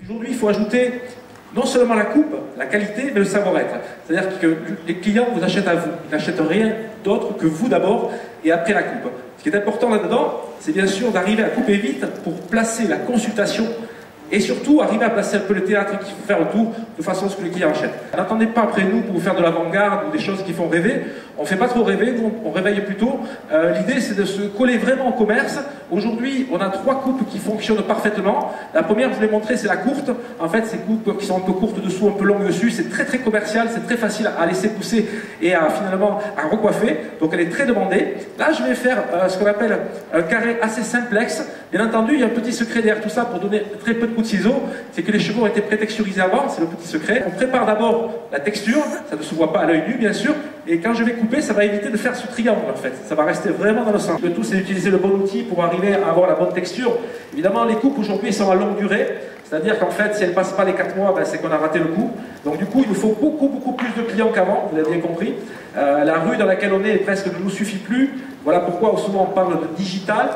Aujourd'hui, il faut ajouter non seulement la coupe, la qualité, mais le savoir-être. C'est-à-dire que les clients vous achètent à vous. Ils n'achètent rien d'autre que vous d'abord et après la coupe. Ce qui est important là-dedans, c'est bien sûr d'arriver à couper vite pour placer la consultation et surtout arriver à placer un peu le théâtre qu'il faut faire autour de façon à ce que le client achète. N'attendez pas après nous pour vous faire de l'avant-garde ou des choses qui font rêver. On ne fait pas trop rêver, nous on réveille plutôt. L'idée c'est de se coller vraiment au commerce. Aujourd'hui on a 3 coupes qui fonctionnent parfaitement. La première, je vous l'ai montré, c'est la courte. En fait ces coupes qui sont un peu courtes dessous, un peu longues dessus, c'est très commercial, c'est très facile à laisser pousser et à finalement à recoiffer. Donc elle est très demandée. Là je vais faire ce qu'on appelle un carré assez simplex. Bien entendu il y a un petit secret derrière tout ça pour donner très peu de coups de ciseaux, c'est que les cheveux ont été pré-texturisés avant, c'est le petit secret. On prépare d'abord la texture, ça ne se voit pas à l'œil nu bien sûr, et quand je vais couper, ça va éviter de faire ce triangle en fait, ça va rester vraiment dans le sens. Le tout c'est d'utiliser le bon outil pour arriver à avoir la bonne texture. Évidemment les coupes aujourd'hui sont à longue durée, c'est-à-dire qu'en fait si elles ne passent pas les 4 mois, ben, c'est qu'on a raté le coup. Donc du coup il nous faut beaucoup plus de clients qu'avant, vous l'avez bien compris. La rue dans laquelle on est presque ne nous suffit plus. Voilà pourquoi souvent on parle de digital.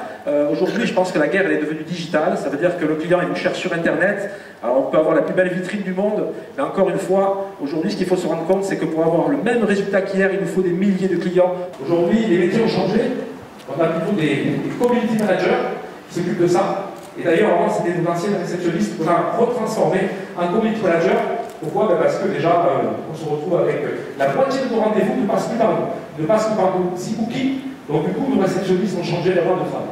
Aujourd'hui, je pense que la guerre elle est devenue digitale. Ça veut dire que le client il nous cherche sur Internet. Alors on peut avoir la plus belle vitrine du monde, mais encore une fois, aujourd'hui, ce qu'il faut se rendre compte, c'est que pour avoir le même résultat qu'hier, il nous faut des milliers de clients. Aujourd'hui, les métiers ont changé. On a plutôt des community managers qui s'occupent de ça. Et d'ailleurs, avant, c'était des anciens réceptionnistes qu'on a retransformés en community manager. Pourquoi? Ben parce que déjà, on se retrouve avec la moitié de nos rendez-vous ne passe plus par nous, ne passe que par nos e-booking. Donc du coup, nos réceptionnistes ont changé leur rôle de travail.